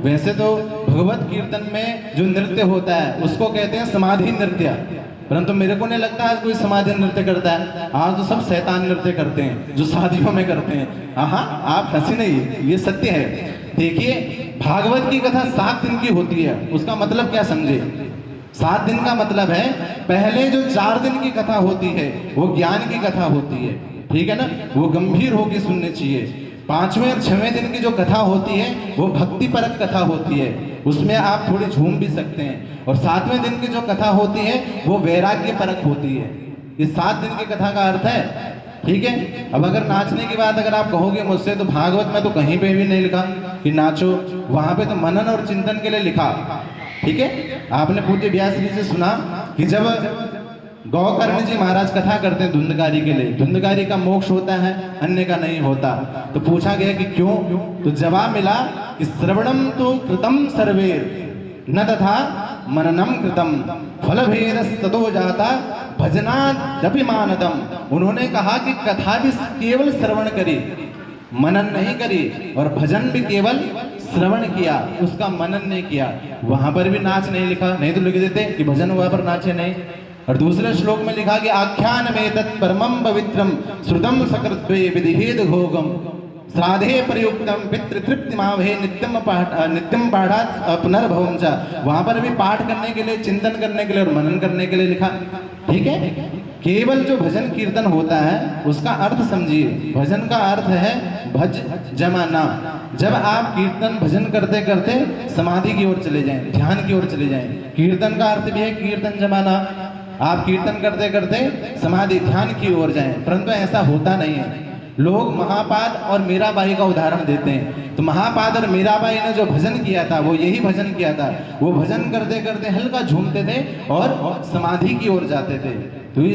वैसे तो भगवत कीर्तन में जो नृत्य होता है उसको कहते हैं समाधि नृत्य, परंतु मेरे को नहीं लगता आज कोई समाधि नृत्य करता है। आज तो सब शैतान नृत्य करते हैं जो शादियों में करते हैं। हाँ, आप हंसी नहीं, ये सत्य है। देखिए, भागवत की कथा 7 दिन की होती है, उसका मतलब क्या समझे? 7 दिन का मतलब है पहले जो 4 दिन की कथा होती है वो ज्ञान की कथा होती है, ठीक है ना, वो गंभीर होकर सुननी चाहिए। 5वें और 6वें दिन की जो कथा होती है वो भक्ति परक कथा होती है, उसमें आप थोड़ी झूम भी सकते हैं। और 7वें दिन की जो कथा होती है वो वैराग्य परक होती है। ये 7 दिन की कथा का अर्थ है, ठीक है। अब अगर नाचने की बात अगर आप कहोगे मुझसे, तो भागवत में तो कहीं पे भी नहीं लिखा कि नाचो, वहां पे तो मनन और चिंतन के लिए लिखा, ठीक है। आपने पूज्य व्यास जी से सुना कि जब गौकर्ण जी महाराज कथा करते हैं धुंधकारी के लिए, धुंधकारी का मोक्ष होता है, अन्य का नहीं होता। तो पूछा गया कि क्यों? तो जवाब मिला कि श्रवणम तो कृतम सर्वेर न तथा मननम कृतम फलभेदस्ततो जाता भजनादपि मानदम। उन्होंने कहा कि कथा भी केवल श्रवण करी, मनन नहीं करी, और भजन भी केवल श्रवण किया, उसका मनन नहीं किया। वहां पर भी नाच नहीं लिखा, नहीं तो लिख देते कि भजन हुआ पर नाचे नहीं। और दूसरे श्लोक में लिखा कि आख्यान में तत् परमं पवित्रम श्रुतम सकृत्वे विधिहेद भोगम श्राद्धे प्रयुक्तम पितृतृप्तिमाभे नित्यम पाठात् पुनर्भवम च। वहां पर भी पाठ करने के लिए, चिंतन करने के लिए और मनन करने के लिए लिखा, ठीक है। केवल जो भजन कीर्तन होता है उसका अर्थ समझिए। भजन का अर्थ है भज जमाना। जब आप कीर्तन भजन करते करते समाधि की ओर चले जाएं, ध्यान की ओर चले जाएं। कीर्तन का अर्थ भी है कीर्तन जमाना। आप कीर्तन करते करते समाधि ध्यान की ओर जाएं, परंतु ऐसा होता नहीं है। लोग महापाद और मीराबाई का उदाहरण देते हैं। तो महापाद और मीराबाई ने जो भजन किया था वो यही भजन किया था। वो भजन करते करते हल्का झूमते थे और समाधि की ओर जाते थे। तो